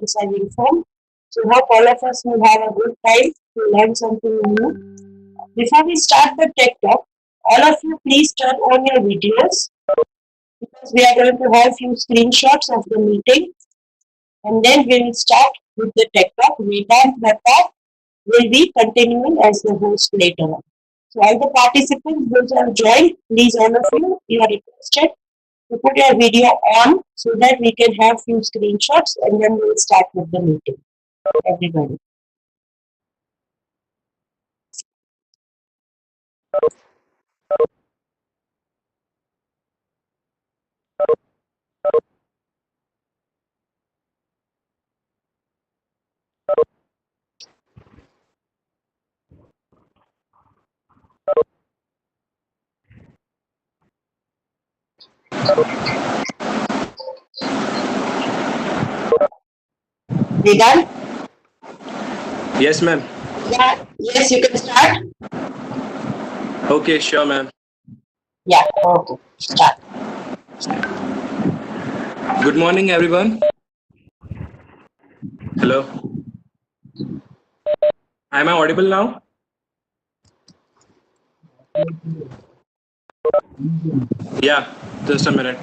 exercising form. So hope all of us will have a good time to learn something new. Before we start the tech talk, all of you please turn on your videos because we are going to have few screenshots of the meeting and then we will start with the tech talk. Vedant Mehta will be continuing as the host later on. So all the participants those have joined, please all of you are requested to put your video on so that we can have few screenshots and then we'll start with the meeting. Everybody. We done? Yes, ma'am. Yeah. Yes, you can start. Okay, sure, ma'am. Yeah. Okay. Start. Good morning, everyone. Hello. Am I audible now? Yeah, just a minute.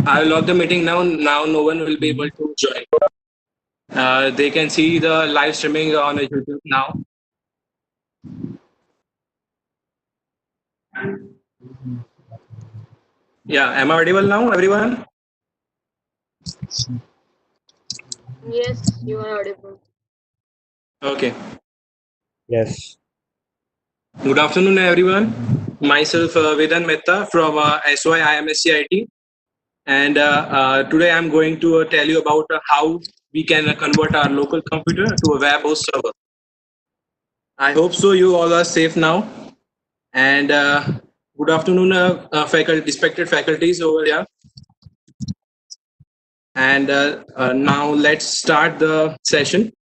I will log the meeting now. Now no one will be able to join. They can see the live streaming on YouTube now. Yeah, am I audible now, everyone? Yes, you are audible. Okay. Yes. Good afternoon, everyone. Myself, Vedant Mehta from SY IMSCIT. And today I'm going to tell you about how we can convert our local computer to a web host server. I hope so you all are safe now. And good afternoon, faculty, respected faculties over here. And now let's start the session.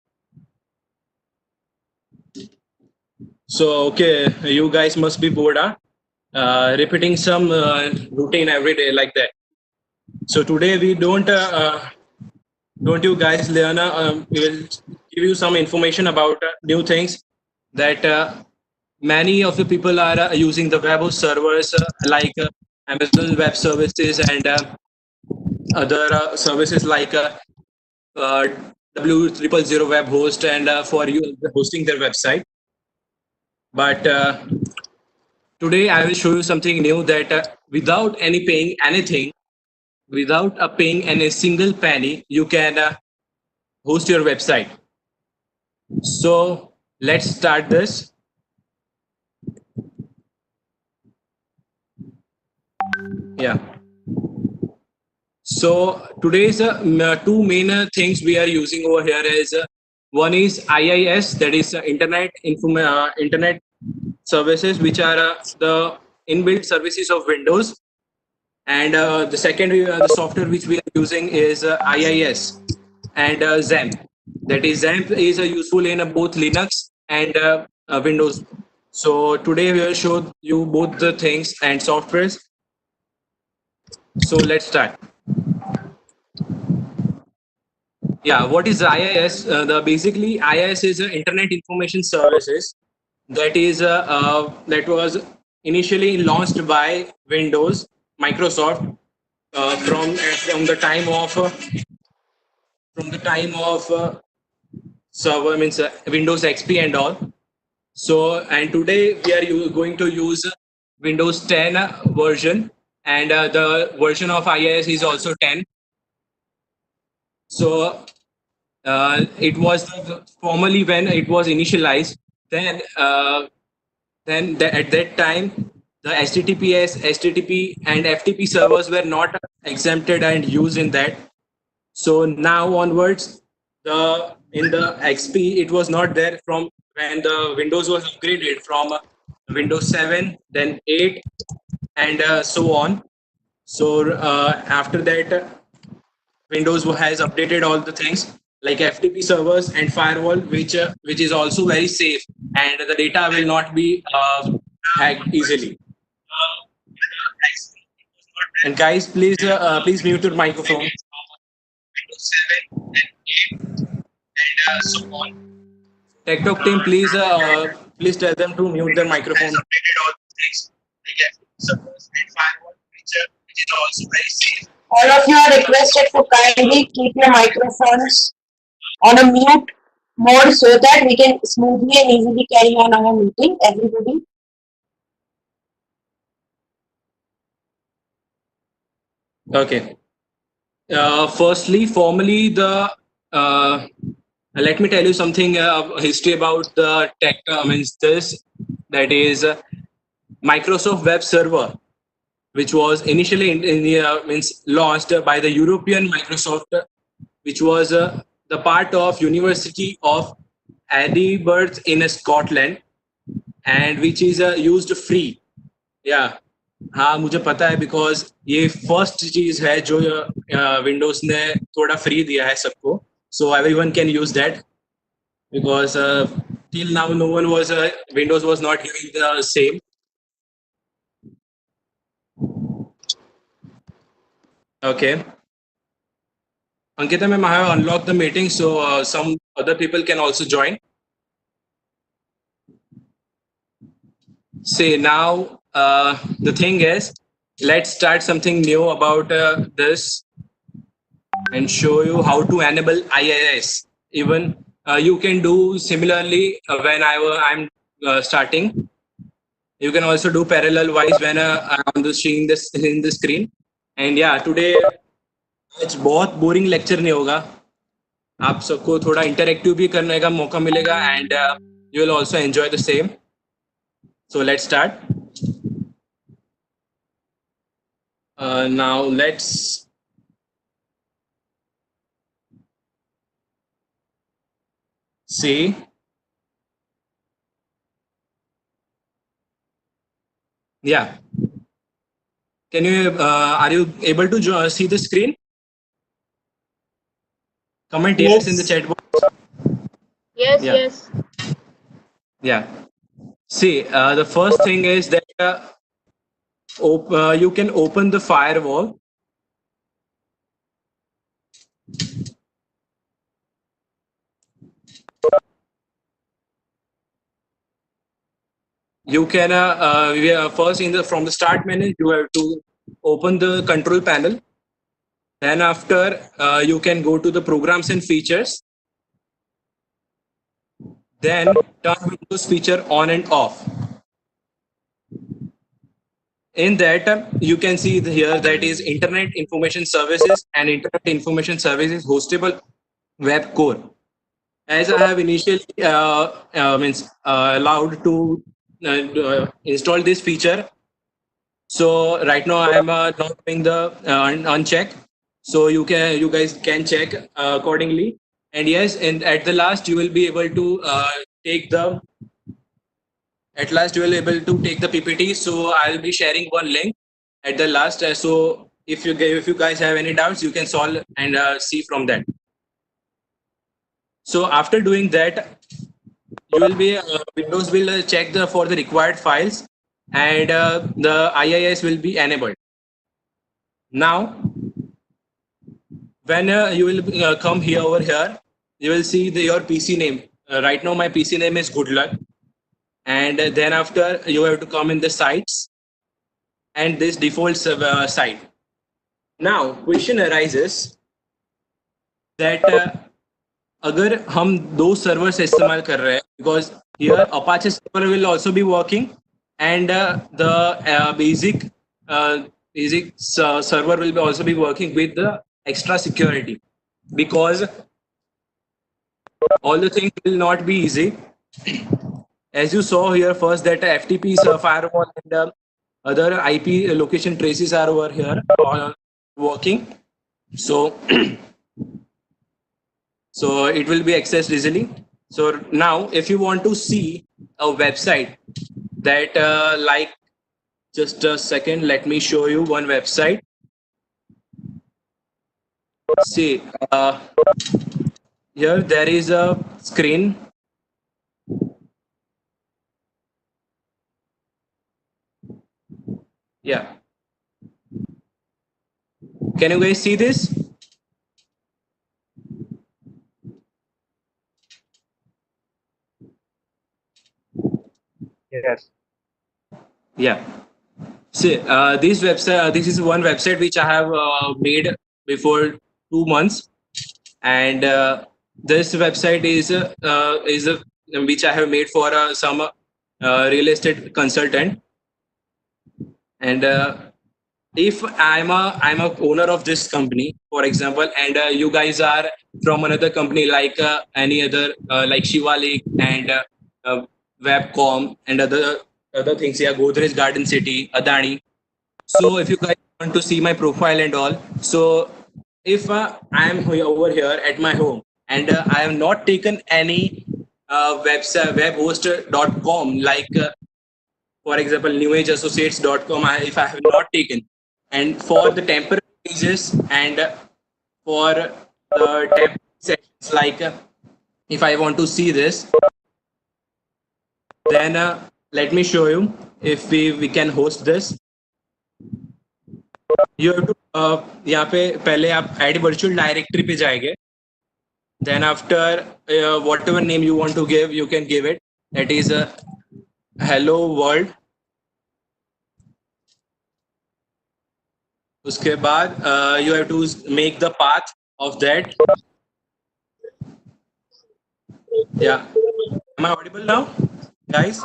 So, okay, you guys must be bored, huh? Repeating some routine every day like that. So today we don't you guys learn? We will give you some information about new things that many of the people are using the web host servers like Amazon Web Services and other services like W000 Web Host and for you hosting their website. But today I will show you something new that without any paying anything, without paying any single penny, you can host your website. So let's start this. Yeah. So today's two main things we are using over here is one is IIS, that is Internet Services, which are the inbuilt services of Windows, and the second the software which we are using is IIS and XAMPP. That is XAMPP is useful in both Linux and Windows. So today we will show you both the things and softwares. So let's start. Yeah, what is IIS? The basically IIS is Internet Information Services. That is that was initially launched by Windows, Microsoft from the time of server means Windows XP and all. So and today we are going to use Windows 10 version, and the version of IIS is also 10. So it was formally when it was initialized. Then at that time, the HTTPS, HTTP, and FTP servers were not exempted and used in that. So now onwards, in the XP, it was not there from when the Windows was upgraded from Windows 7, then 8, and so on. So after that, Windows has updated all the things like FTP servers and firewall, which is also very safe, and the data will not be hacked easily. And guys, please mute your microphone. Windows 7 and 8 and so on. TechTalk team, please tell them to mute their microphone. Has updated all these things. Like servers and firewall feature, which is also very safe. All of you are requested to kindly keep your microphones on a mute mode so that we can smoothly and easily carry on our meeting. Everybody. Okay. Firstly, formally, let me tell you something history about the tech. Means this, that is Microsoft Web Server, which was initially means launched by the European Microsoft, which was the part of University of Edinburgh in Scotland, and which is used free. Yeah. हाँ मुझे पता है because ये first चीज है जो Windows ने थोड़ा फ्री दिया है सबको so everyone can use that because till now no one was Windows was not giving the same. Okay, Ankita ma'am, I have unlocked the meeting, so some other people can also join. See, now the thing is, let's start something new about this and show you how to enable IIS. Even you can do similarly when I'm starting. You can also do parallel wise when I'm seeing this in the screen. And yeah, today आज बहुत boring lecture नहीं होगा. आप सबको थोड़ा interactive भी करने का मौका मिलेगा and you will also enjoy the same. So let's start. Now let's see. Yeah. Can you are you able to see the screen? Comment yes in the chat box. Yes, Yeah. yes. Yeah. See, the first thing is that you can open the firewall. You can first from the start menu you have to open the control panel. Then after you can go to the programs and features. Then turn Windows feature on and off. In that you can see here that is Internet Information Services and Internet Information Services Hostable Web Core. As I have initially allowed to install this feature, so right now I am not doing the uncheck. So you guys can check accordingly. And yes, and at the last you will be able to take the PPT. So I'll be sharing one link at the last. So if you guys have any doubts, you can solve and see from that. So after doing that, you will be Windows will check for the required files, and the IIS will be enabled. Now, when you will come here over here, you will see your PC name. Right now, my PC name is Good Luck, and then after you have to come in the sites and this default site. Now, question arises that अगर हम दो servers इस्तेमाल कर रहे हैं because here Apache server will also be working and the basic server will be also be working with the extra security, because all the things will not be easy. As you saw here first that FTP firewall and other IP location traces are over here working. So so it will be accessed easily. So now if you want to see a website that like, just a second, let me show you one website. See, here there is a screen. Yeah. Can you guys see this? Yes. Yeah. See, this website. This is one website which I have made before 2 months, and this website is a which I have made for some real estate consultant. And if I'm a owner of this company, for example, and you guys are from another company like any other like Shivalik and Webcom and other things, yeah, Godrej Garden City, Adani. So if you guys want to see my profile and all, so if I am over here at my home and I have not taken any website webhoster.com like for example newageassociates.com, if I have not taken, and for the temporary pages and for the temporary sections like if I want to see this, then let me show you if we can host this. You have to यहाँ पे पहले आप add virtual directory पे जाएंगे. Then after whatever name you want to give, you can give it. That is hello world. उसके बाद you have to make the path of that. Yeah. Am I audible now, guys?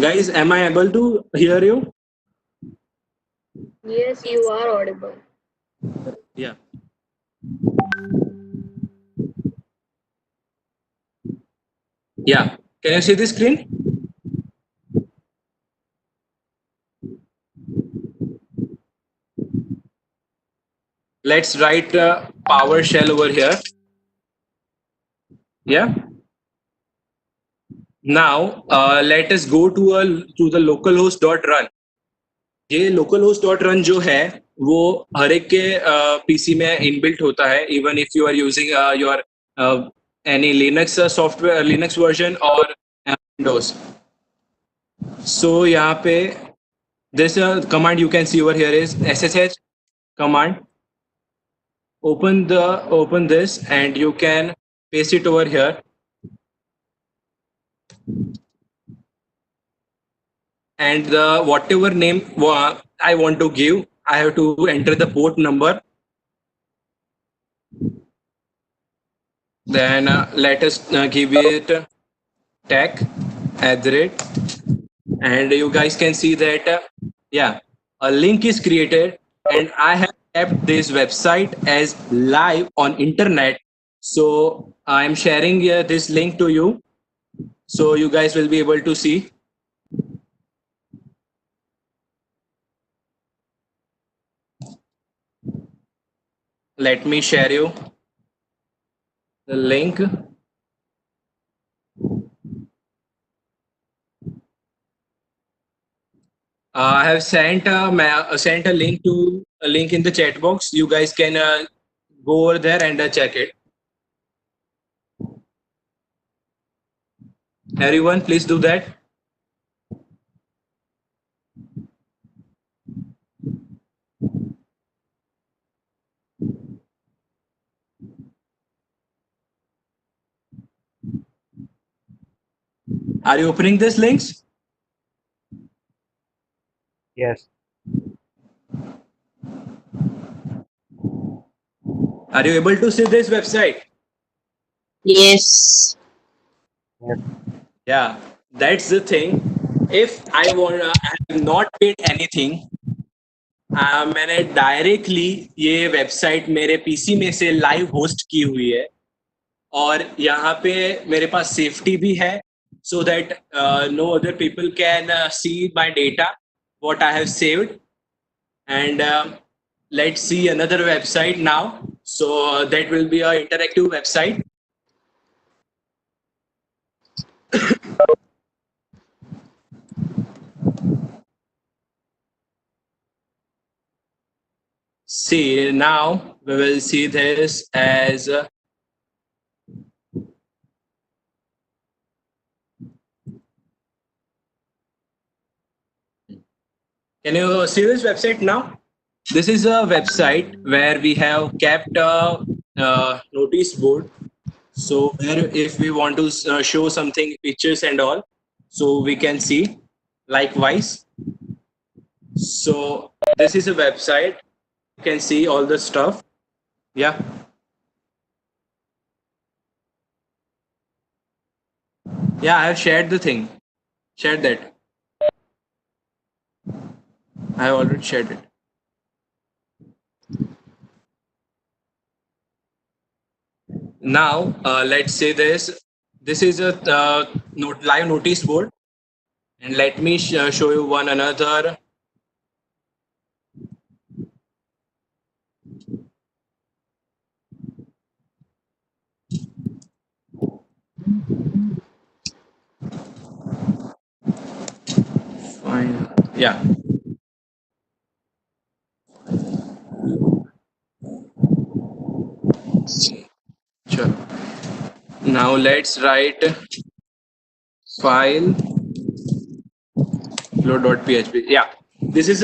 Guys, am I able to hear you? Yes, you are audible. Yeah. Yeah. Can you see the screen? Let's write PowerShell over here. Yeah. Now let us go to the localhost.run. ये localhost.run जो है वो हर एक के PC में inbuilt होता है, even if you are using your any Linux software, Linux version or Windows. So यहाँ पे this command you can see over here is ssh command. Open this and you can paste it over here. And the whatever name I want to give, I have to enter the port number. Then let us give it tech @ and you guys can see that yeah, a link is created and I have kept this website as live on internet. So I am sharing this link to you, so you guys will be able to see. Let me share you the link. I have sent a link to a link in the chat box. You guys can go over there and check it. Everyone, please do that. Are you opening these links? Yes. Are you able to see this website? Yes. Yeah, that's the thing. If I have not paid anything, मैंने directly ये website मेरे PC में से live host की हुई है और यहाँ पे मेरे पास सेफ्टी भी है, so that no other people can see my data, what I have saved. And let's see another website now. So that will be an interactive website. See, now we will see this as Can you see this website now? This is a website where we have kept a notice board. So where if we want to show something, pictures and all, so we can see. Likewise, so this is a website. You can see all the stuff. Yeah. Yeah, I have shared the thing. Shared that. I have already shared it. Now, let's say this. This is a live notice board, and let me show you one another. Fine. Yeah. Sure. Now let's write file load.php. Yeah, this is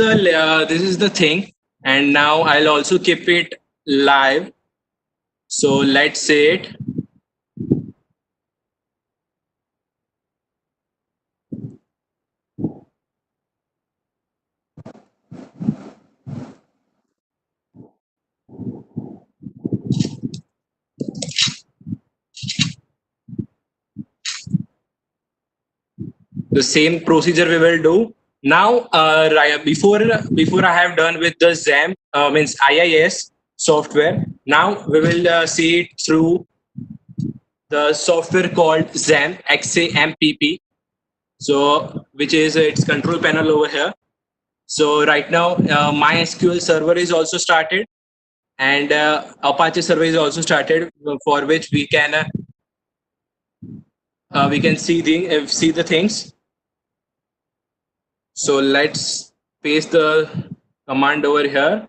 the thing, and now I'll also keep it live. So let's say it. The same procedure we will do now. Before I have done with the XAMPP, means IIS software. Now we will see it through the software called XAMPP, XAMPP. So which is its control panel over here. So right now MySQL server is also started, and Apache server is also started, for which we can see the things. So let's paste the command over here.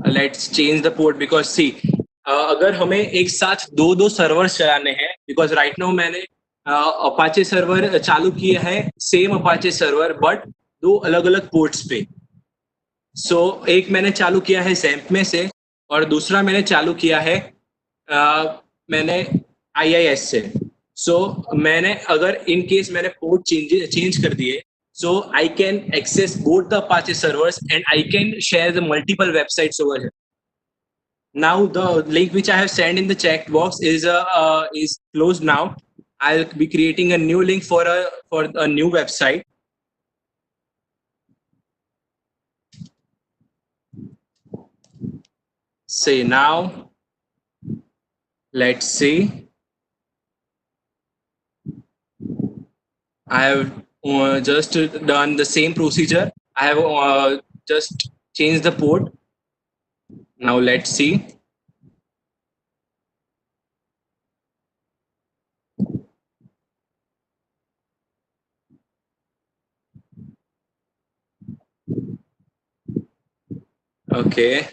Let's change the port, because see, अगर हमें एक साथ दो servers चलाने हैं, because right now मैंने Apache server चालू किया है, सेम अपाचे सर्वर बट दो अलग अलग पोर्ट्स पे. सो एक मैंने चालू किया है XAMPP में से, और दूसरा मैंने चालू किया है मैंने IIS से. सो मैंने अगर इन केस मैंने पोर्ट चेंज कर दिए, so I can access both the Apache servers and I can share the multiple websites over here. Now the link which I have sent in the chat box is closed now. I'll be creating a new link for a new website. Say now, let's see. I have just done the same procedure. I have just changed the port. Now let's see. Okay.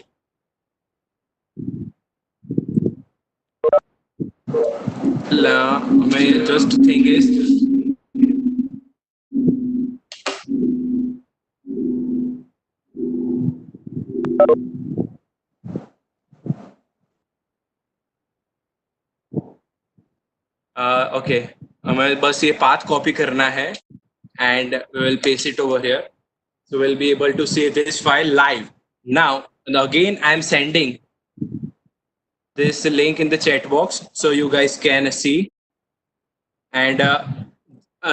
My just thing is, okay, हमें बस ये path copy करना है, and we will paste it over here. So we'll be able to see this file live. Now again, I'm sending this link in the chat box so you guys can see. And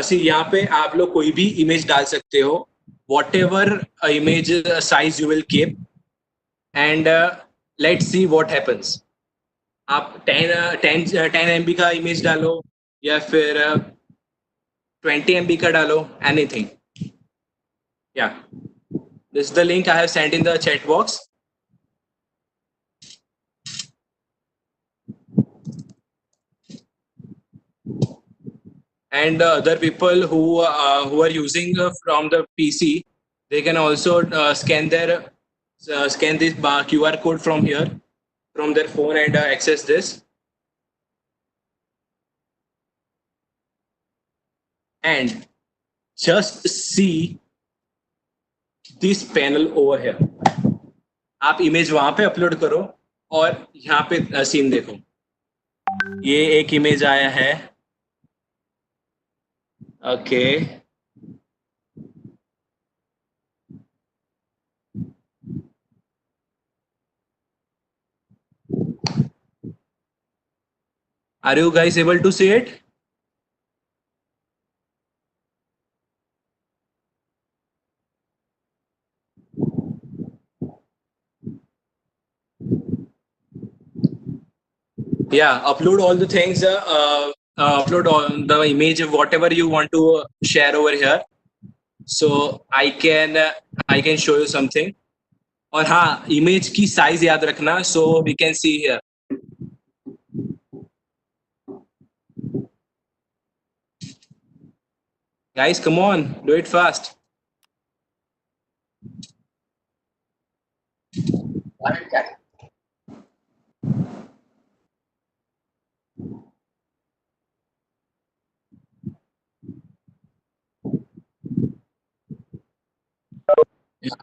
see, यहाँ पे आप लोग कोई भी image डाल सकते हो, whatever image size you will keep, and let's see what happens. आप 10 MB का इमेज डालो, या फिर 20 MB का डालो, anything. Yeah, this is the link I have sent in the chat box. And other people who are using from the PC, they can also scan this QR code from here, from their phone, and access this. And just see this panel over here. आप image वहां पे upload करो और यहाँ पे scene देखो. ये एक इमेज आया है. Okay. Are you guys able to see it? Yeah, upload all the things. Upload all the image, whatever you want to share over here. So I can show you something. और हाँ, image की size याद रखना. So we can see here. Guys, come on, do it fast.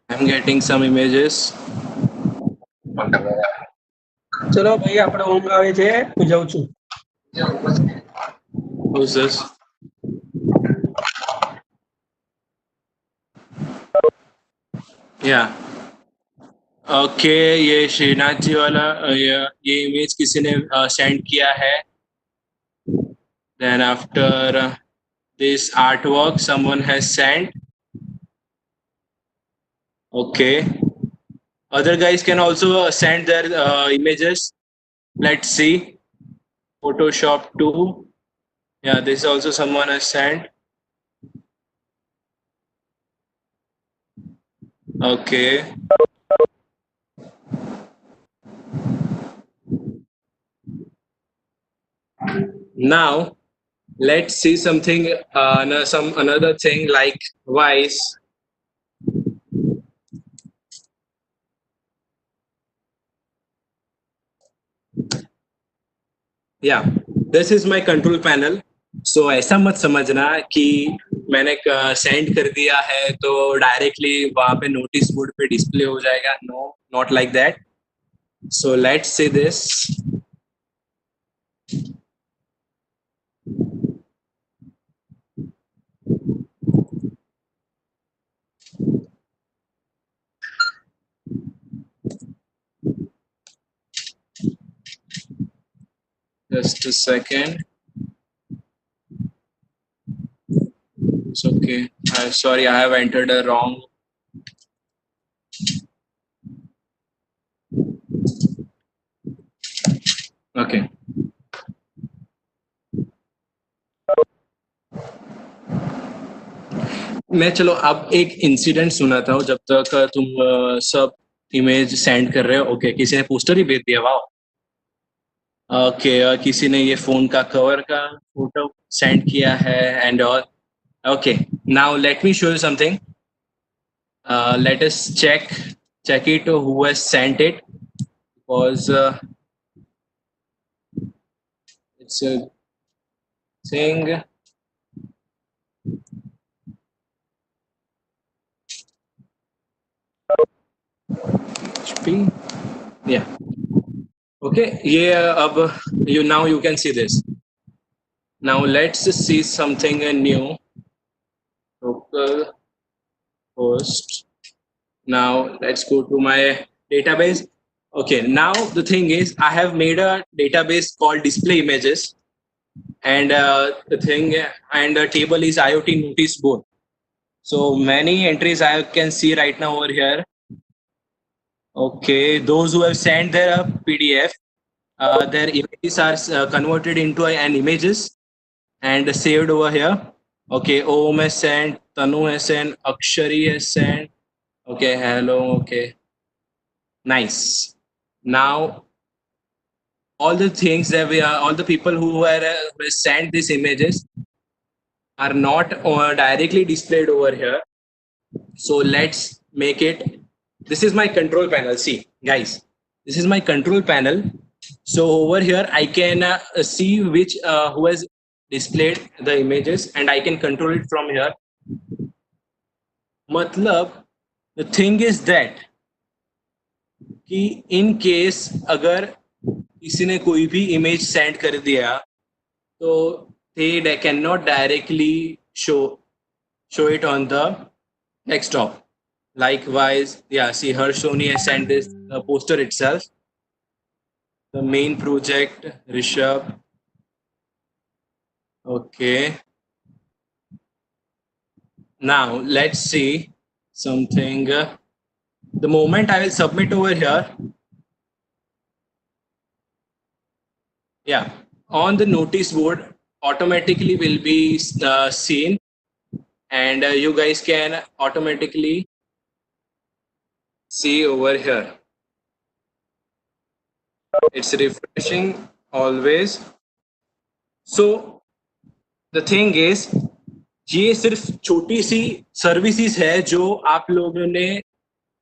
I'm getting some images. ચલો ભાઈ આપણે ઊંઘ આવે છે હું જાઉં છું. Who's this? Yeah. ओके, ये श्रीनाथ जी वाला ये इमेज किसी ने सेंड किया है. Then after this artwork someone has sent. Okay. Other guys can also send their images. Let's see. Photoshop 2. Yeah, this also someone has sent. Okay. Now let's see something, another thing like Wise. Yeah, this is my control panel. So ऐसा मत समझना कि मैंने send कर दिया है तो directly वहां पे नोटिस बोर्ड पे डिस्प्ले हो जाएगा. No, not like that. So let's see this. Just a second. It's okay. Sorry, I have entered a wrong. Okay. मैं चलो अब एक इंसिडेंट सुनाता हूँ जब तक तुम सब इमेज सेंड कर रहे हो. ओके, किसी ने पोस्टर ही भेज दिया. वाह. ओके, किसी ने ये फोन का कवर का फोटो सेंड किया है and all. Okay, now let me show you something. Let us check it who has sent it, because it's a thing. HP. Yeah. Okay, yeah, now you can see this. Now let's see something new. Local host. Now let's go to my database. Okay, now the thing is I have made a database called display images, and the table is IoT notice board. So many entries I can see right now over here. Okay, those who have sent their PDF, their images are converted into an images and saved over here. Okay, Om has sent, Tanu has sent, Akshari has sent. Okay, hello. Okay, nice. Now all the things that all the people who were sent these images are not directly displayed over here. So let's make it. This is my control panel. See guys, this is my control panel. So over here I can see which who has displayed the images, and I can control it from here. मतलब the thing is that कि in case अगर किसी ने कोई भी image send कर दिया तो they cannot directly show it on the desktop. Likewise, yeah, see her Sony has sent this poster itself. The main project, Rishabh. Okay. Now let's see something. The moment I will submit over here, yeah, on the notice board automatically will be seen, and you guys can automatically see over here. It's refreshing always. So the thing is, ये सिर्फ छोटी सी services है जो आप लोगों ने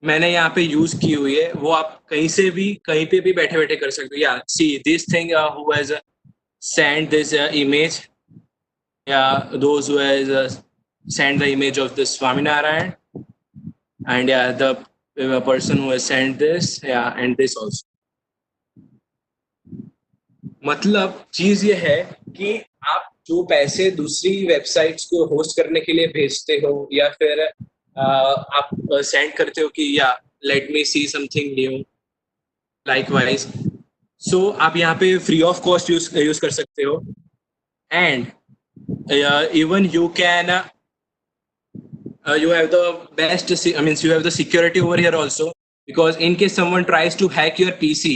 मैंने यहाँ पे यूज की हुई है, वो आप कहीं से भी कहीं पे भी बैठे बैठे कर सकते हो. या see this thing who has send this image, या those who has send the image of the Swaminarayan, and yeah, the person who has sent this, yeah, and this also. मतलब चीज ये है कि आप जो पैसे दूसरी वेबसाइट्स को होस्ट करने के लिए भेजते हो या फिर आप सेंड करते हो कि या let me see something new, likewise, so आप यहाँ पे फ्री ऑफ कॉस्ट यूज कर सकते हो. And even you can you have the best, I mean, you have the security over here also, because in case someone tries to hack your PC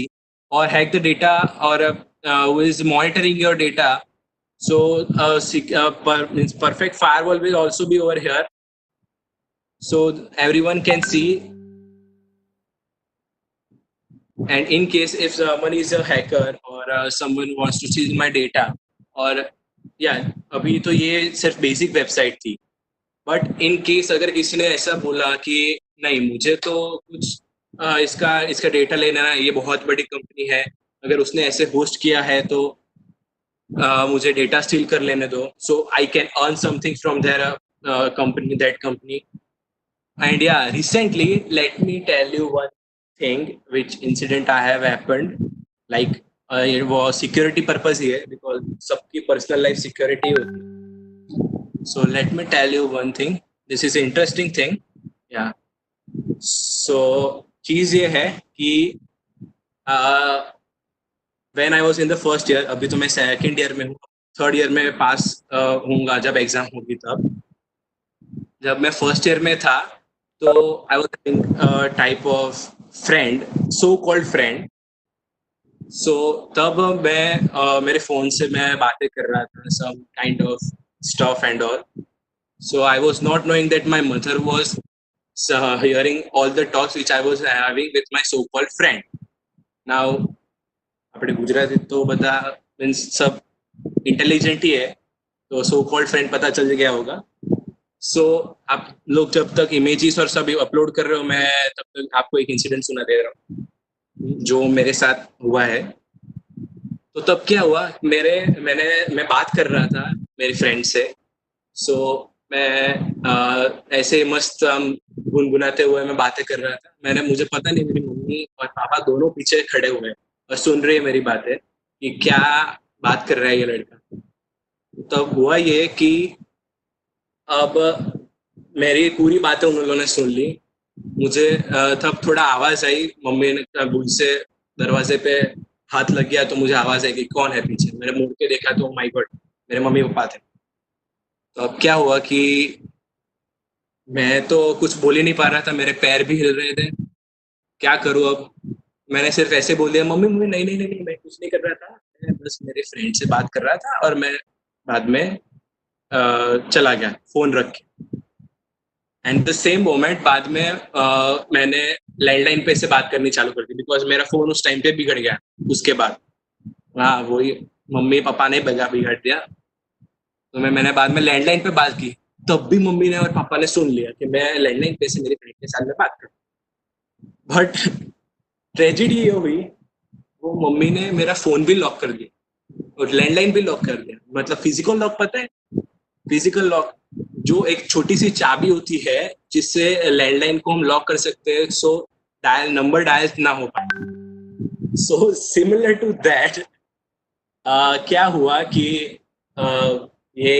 or hack the data, or who is monitoring your data, so means perfect firewall will also be over here, so everyone can see. And in case if someone is a hacker or someone wants to steal my data, or yeah, अभी तो ये सिर्फ basic website थी, but in case अगर किसी ने ऐसा बोला कि नहीं मुझे तो कुछ इसका डेटा लेना है, ये बहुत बड़ी कंपनी है, अगर उसने ऐसे होस्ट किया है तो मुझे डेटा स्टील कर लेने दो, so I can earn something from there company, that company. And या recently let me tell you one thing which incident I have happened, like वो सिक्योरिटी पर्पज ही है, बिकॉज सबकी पर्सनल लाइफ सिक्योरिटी होती है. So let me tell you one thing. This is an interesting thing. Yeah. So चीज ये है कि when I was in the first year, अभी तो मैं second year में हूँ, third year में पास होऊंगा जब एग्जाम होगी तब. जब मैं first year में था तो I was having a type of friend, so called friend. So तब मैं मेरे फोन से मैं बातें कर रहा था, some kind of stuff and all. So I was not knowing that my mother was hearing all the talks which I was having with my so-called friend. Now, अपने गुजराती तो बता मीन्स सब इंटेलिजेंट ही है, तो so-called friend पता चल गया होगा. So आप लोग जब तक इमेजेस और सब अपलोड कर रहे हो, मैं तब तक आपको एक इंसिडेंट सुना दे रहा हूँ जो मेरे साथ हुआ है. तो तब क्या हुआ, मैं बात कर रहा था मेरी फ्रेंड से. सो मैं ऐसे मस्त गुनगुनाते हुए मैं बातें कर रहा था. मुझे पता नहीं, मेरी मम्मी और पापा दोनों पीछे खड़े हुए हैं और सुन रहे हैं मेरी बातें कि क्या बात कर रहा है ये लड़का. तब हुआ ये कि अब मेरी पूरी बातें उन लोगों ने सुन ली. मुझे तब थोड़ा आवाज आई, मम्मी ने भूल से दरवाजे पे हाथ लग गया तो मुझे आवाज आई कि कौन है पीछे. मैंने मुड़ के देखा तो माय गॉड, मेरे मम्मी पापा थे. तो अब क्या हुआ कि मैं तो कुछ बोल ही नहीं पा रहा था, मेरे पैर भी हिल रहे थे, क्या करूं अब. मैंने सिर्फ ऐसे बोल दिया, मम्मी मम्मी नहीं नहीं नहीं नहीं मैं कुछ नहीं कर रहा था, मैं बस मेरे फ्रेंड से बात कर रहा था. और मैं बाद में चला गया फोन रख के. एंड द सेम मोमेंट बाद में मैंने लैंडलाइन पे से बात करनी चालू कर दी, बिकॉज मेरा फोन उस टाइम पे बिगड़ गया. उसके बाद हाँ वही मम्मी पापा ने बिगाड़ दिया. तो मैंने बाद में लैंडलाइन पे बात की, तब भी मम्मी ने और पापा ने सुन लिया कि मैं लैंडलाइन पे से मेरे फ्रेंड के साथ में बात कर. बट ट्रेजेडी ये हुई, वो मम्मी ने मेरा फोन भी लॉक कर दिया और लैंडलाइन भी लॉक कर दिया. मतलब फिजिकल लॉक, पता है फिजिकल लॉक जो एक छोटी सी चाबी होती है जिससे लैंडलाइन को हम लॉक कर सकते हैं, सो नंबर डायल ना हो पाए। सो सिमिलर टू दैट क्या हुआ कि ये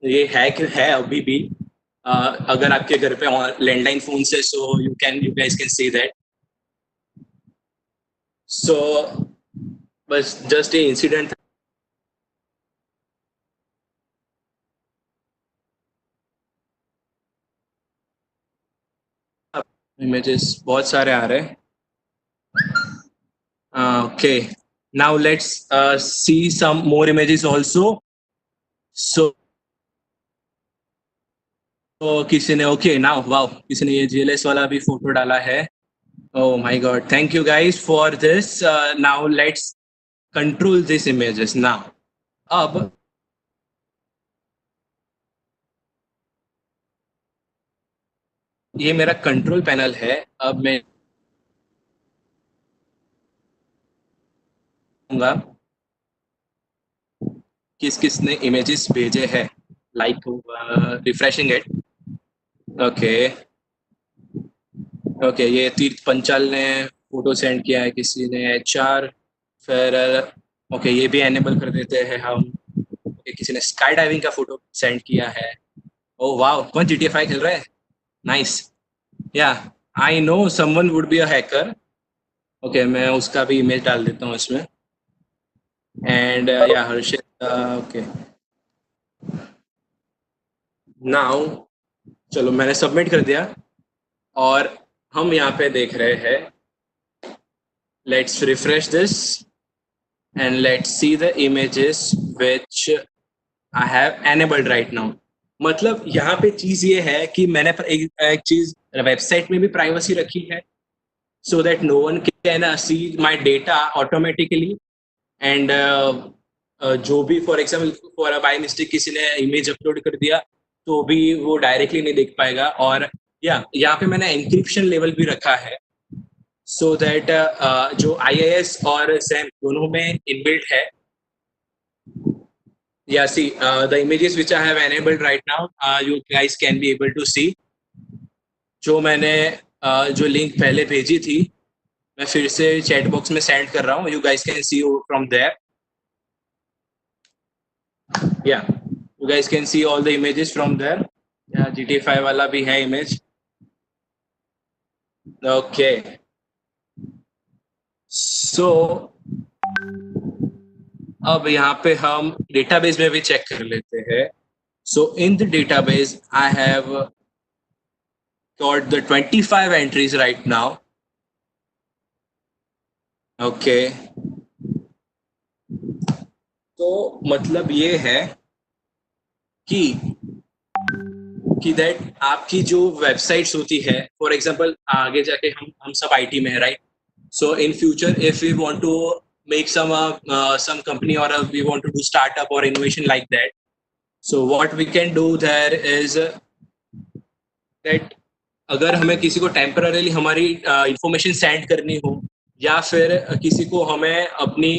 ये हैक है अभी भी। अगर आपके घर पे लैंडलाइन फोन है, so you guys can see that. So बस जस्ट ये इंसिडेंट। इमेजेस बहुत सारे आ रहे हैं। Okay, now let's see some more images also. So किसी ने ओके नाउ वाओ, किसी ने ये जीएलएस वाला भी फोटो डाला है। Oh my God! Thank you guys for this. Now let's control these images. Now, अब ये मेरा कंट्रोल पैनल है। अब मैं कहूँगा किस किस ने इमेजेस भेजे हैं, लाइक रिफ्रेशिंग इट। ओके, ये तीर्थ पंचाल ने फोटो सेंड किया है, किसी ने एचआर, फिर ओके ये भी एनेबल कर देते हैं हम। किसी ने स्काई डाइविंग का फोटो सेंड किया है। ओह वाओ, कौन GTA 5 खेल रहा है? नाइस। या I know someone would be a hacker. Okay, मैं उसका भी इमेज डाल देता हूँ इसमें। एंड या हर्षित, ओके नाउ चलो मैंने सबमिट कर दिया और हम यहाँ पे देख रहे हैं। Let's refresh this and let's see the images which I have enabled right now. मतलब यहाँ पे चीज ये है कि मैंने एक चीज वेबसाइट में भी प्राइवेसी रखी है, so that no one can see my data automatically and जो भी for example for by mistake किसी ने इमेज अपलोड कर दिया तो भी वो डायरेक्टली नहीं देख पाएगा। और या यहाँ पे मैंने एनक्रिप्शन लेवल भी रखा है, सो दैट जो IIS और SAM दोनों में इनबिल्ट है। Yeah, see, the images which I have enabled right now, you guys can be able to see. जो मैंने जो लिंक पहले भेजी थी, मैं फिर से चैट बॉक्स में सेंड कर रहा हूँ। You guys can see from there. Yeah, you guys can see all the images from there. Yeah, GTA 5 वाला भी है इमेज। Okay. So अब यहाँ पे हम डेटाबेस में भी चेक कर लेते हैं। So in the database, I have got the 25 entries right now. Okay. तो मतलब ये है कि दैट आपकी जो वेबसाइट्स होती है, फॉर एग्जांपल आगे जाके हम सब आईटी में है, right? So in future if we want to make some company or we want to do startup or innovation like that, so what we can do there is that अगर हमें किसी को टेम्पररीली हमारी information send करनी हो या फिर किसी को हमें अपनी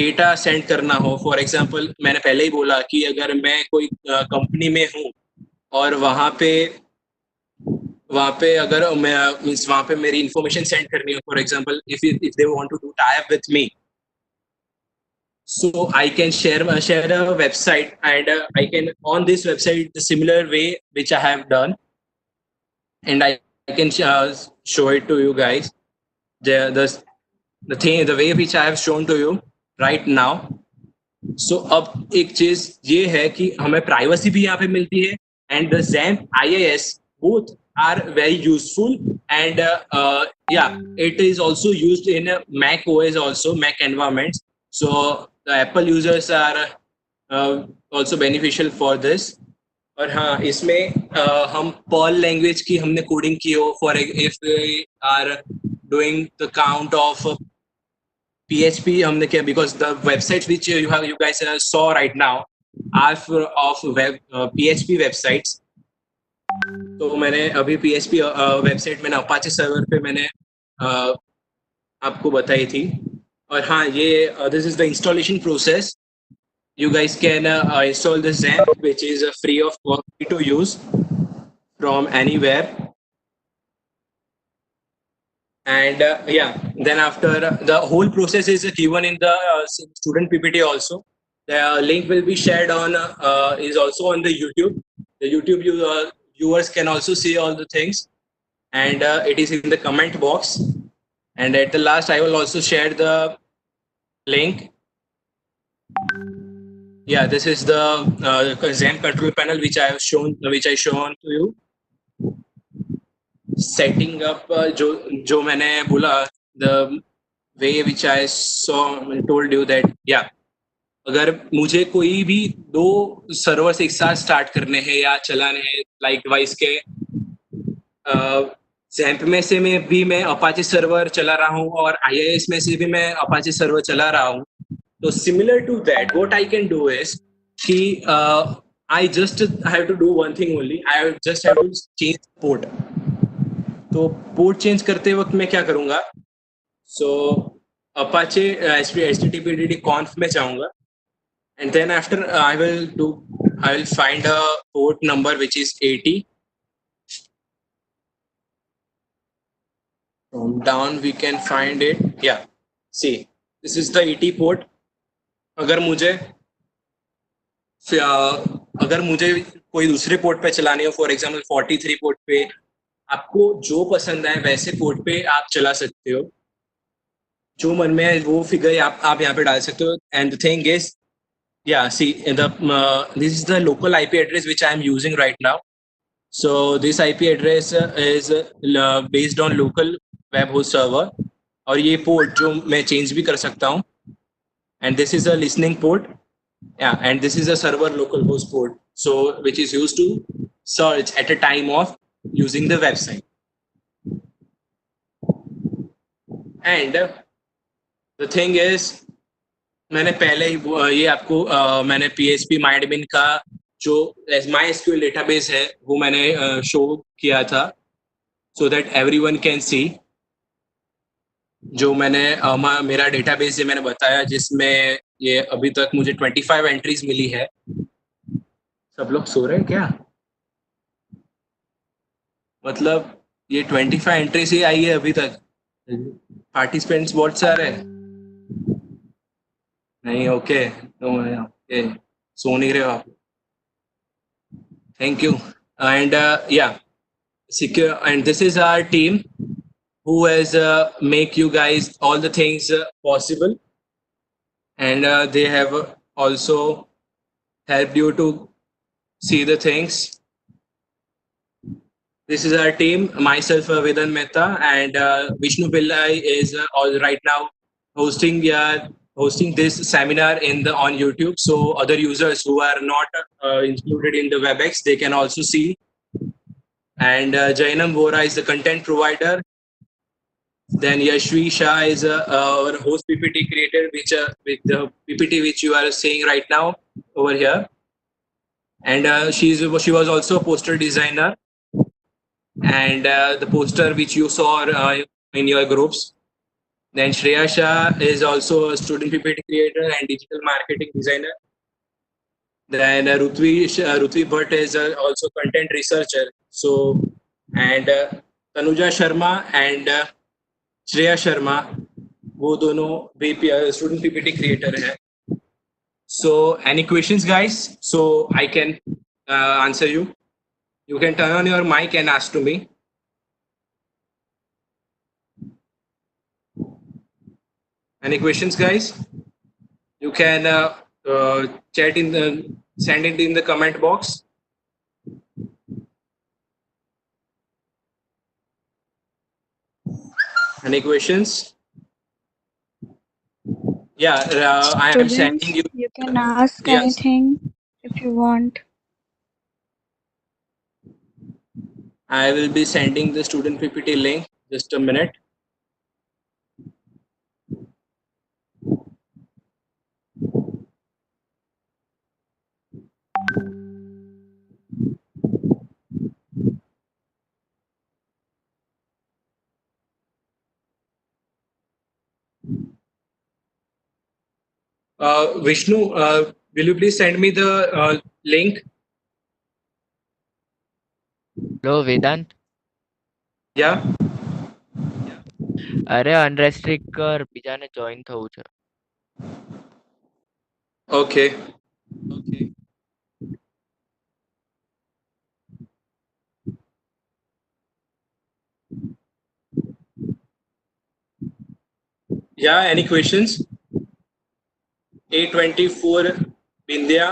डेटा सेंड करना हो, फॉर एग्जांपल मैंने पहले ही बोला कि अगर मैं कोई कंपनी में हूँ और वहाँ पे अगर मैं मीन्स वहाँ पे मेरी इंफॉर्मेशन सेंड करनी हो, for example if they want to do tie up with me, so I can share a website and I can on this website the similar way which I have done, and I can show it to you guys, the way which I have shown to you right now. So अब एक चीज ये है कि हमें privacy भी यहाँ पे मिलती है and the XAMPP IIS both are very useful, and yeah, it is also used in Mac OS also, Mac environments. So the Apple users are also beneficial for this. और हाँ, इसमें हम Perl लैंग्वेज की हमने coding की हो, for if we are doing the count of PHP हमने किया, because the websites which you guys saw right now are of PHP websites. तो मैंने अभी PHP वेबसाइट में अपाचे सर्वर पे मैंने आपको बताई थी। और हाँ, ये this is the installation process. you guys can install the XAMPP, which is free to use from anywhere. And yeah, then after the whole process is given in the student PPT also. The link will be shared on is also on the YouTube. The YouTube viewers can also see all the things, and it is in the comment box. And at the last, I will also share the link. Yeah, this is the XAMPP control panel which I shown to you. Setting up जो मैंने बोला, the way which I saw told you that yeah, अगर मुझे कोई भी दो servers एक साथ स्टार्ट करने हैं या चलाने हैं, लाइक डिवाइस के XAMPP में से मैं अपाचे सर्वर चला रहा हूँ और IIS में से भी मैं अपाचे सर्वर चला रहा हूँ, तो similar to that what I can do is कि I just have to do one thing only, I just have to change port. तो पोर्ट चेंज करते वक्त मैं क्या करूंगा, सो अपाचे http conf में जाऊंगा, and then after I will find a port number which is 80. From down we can find it. Yeah, see, this is the 80 port. अगर मुझे कोई दूसरे पोर्ट पे चलानी हो, फॉर एग्जांपल 43 पोर्ट पे, आपको जो पसंद है वैसे पोर्ट पे आप चला सकते हो, जो मन में है वो फिगर आप यहाँ पे डाल सकते हो. And the thing is, yeah, see, this is the local IP address which I am using right now. So this IP address is based on local web host server, और ये पोर्ट जो मैं चेंज भी कर सकता हूँ. And this is a listening port. Yeah, and this is a server localhost port, so which is used to search at a time of using the website. And the thing is, मैंने पहले ही ये आपको मैंने PHP MyAdmin का जो MySQL database है वो मैंने शो किया था, so that everyone can see. जो मैंने मेरा डेटाबेस मैंने बताया, जिसमें ये अभी तक मुझे 25 एंट्रीज मिली है. सब लोग सो रहे हैं क्या? मतलब ये 25 एंट्रीज ही आई है अभी तक. पार्टिसिपेंट्स बहुत सारे नहीं? ओके, ओके, सो नहीं रहे हो आप? Thank you. एंड या, secure, and this is our team who has make you guys all the things possible, and they have also helped you to see the things. This is our team, myself Vedan Mehta, and Vishnu Pillai is all right now hosting this seminar on YouTube, so other users who are not included in the WebEx, they can also see. And Jainam Vora is the content provider. Then Yashvi Shah is our host PPT creator, which with the PPT which you are seeing right now over here. And she was also a poster designer, and the poster which you saw in your groups. Then Shreya Shah is also a student PPT creator and digital marketing designer. Then Rutvi Bhatt is also content researcher. So, and Tanuja Sharma and Shreya Sharma, वो दोनों भी student PPT creator है. So, any questions, guys? So I can answer you. You can turn on your mic and ask to me. Any questions, guys? You can chat send it in the comment box. Any questions? Yeah, I am sending you. You can ask Yes. anything if you want. I will be sending the student PPT link. Just a minute. Vishnu, will you please send me the link? Hello Vedant, Yeah. અરે અનરેસ્ટ્રિક્ટ કર, બીજાને join થવું છે. Okay. Yeah, any questions? A24 India.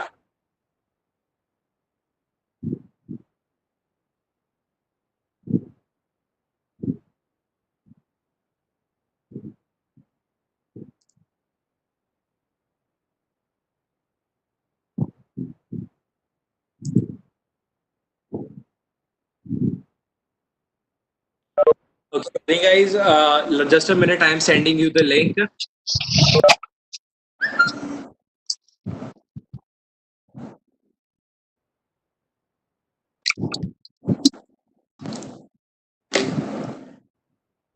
Okay, guys, just a minute. I am sending you the link.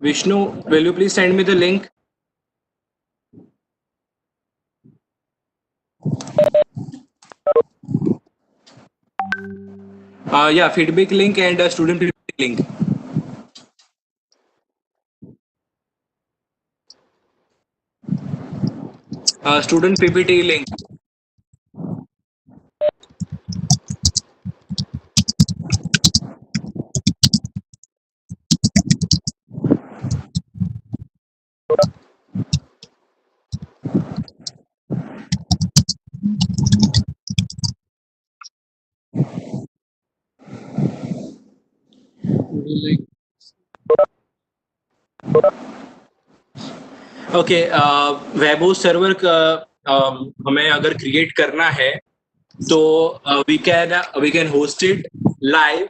Vishnu, will you please send me the link? Yeah, feedback link and student feedback link. Student PPT link. Okay, web host server हमें अगर create करना है तो we can host it live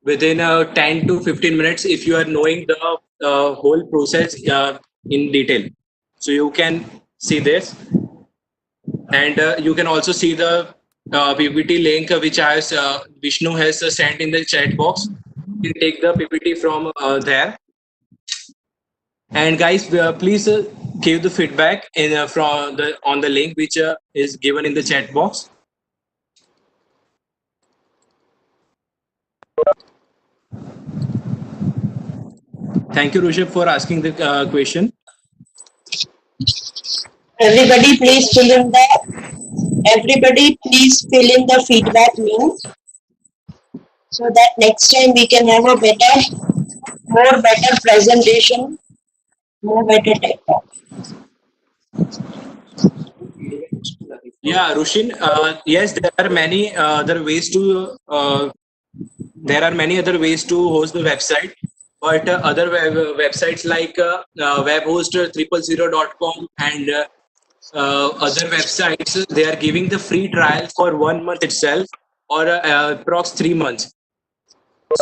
within 10 to 15 minutes if you are knowing the whole process in detail. So you can see this, and you can also see the PPT link which Vishnu has sent in the chat box. You can take the PPT from there. And guys, please give the feedback on the link which is given in the chat box. Thank you, Rushabh, for asking the question. Everybody, please fill in the feedback link so that next time we can have a more better presentation, more better tech talk. Yeah, Rushin. Yes, there are many other ways to host the website, but other websites like webhost000.com and other websites, they are giving the free trial for 1 month itself, or approx 3 months.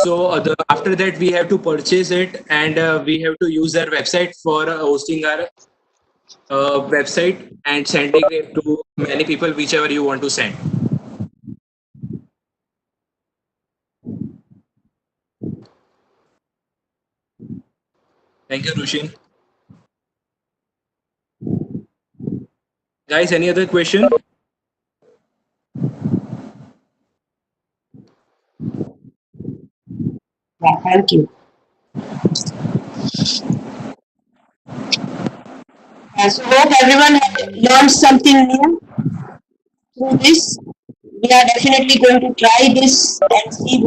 So after that we have to purchase it, and we have to use their website for hosting our website and sending it to many people, whichever you want to send. Thank you, Rushin. Guys, any other question? Yeah, thank you. So hope everyone learned something new through this. We are definitely going to try this and see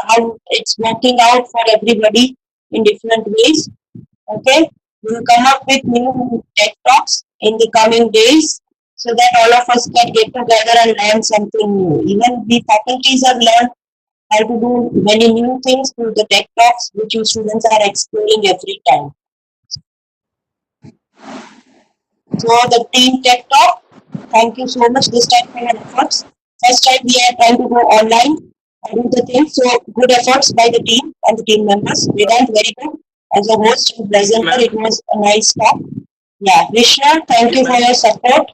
how it's working out for everybody in different ways. Okay, we will come up with new tech talks in the coming days so that all of us can get together and learn something new. Even the faculties have learned how to do many new things through the tech talks, which you students are exploring every time. So the team tech talk, thank you so much this time for your efforts. First time we are trying to go online and do the thing. So good efforts by the team and the team members. Vedant, very good. As a host and presenter, it was a nice talk. Yeah, Vishnu, thank you for your support.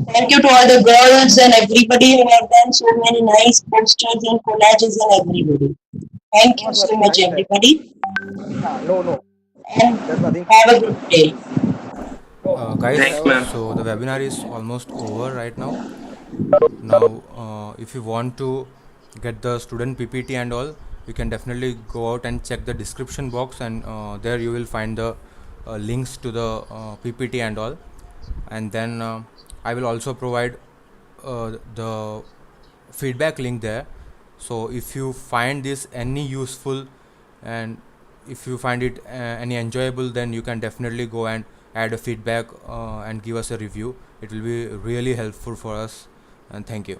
Thank you to all the girls and everybody who have done so many nice posters and collages and everybody. Thank you so much, everybody. No. And There's nothing. have a good day. Guys, Thanks, ma'am. so the webinar is almost over right now. Now, if you want to get the student PPT and all, you can definitely go out and check the description box, and there you will find the links to the PPT and all. And then I will also provide the feedback link there. So if you find this any useful, and if you find it any enjoyable, then you can definitely go and add a feedback and give us a review. It will be really helpful for us, and thank you.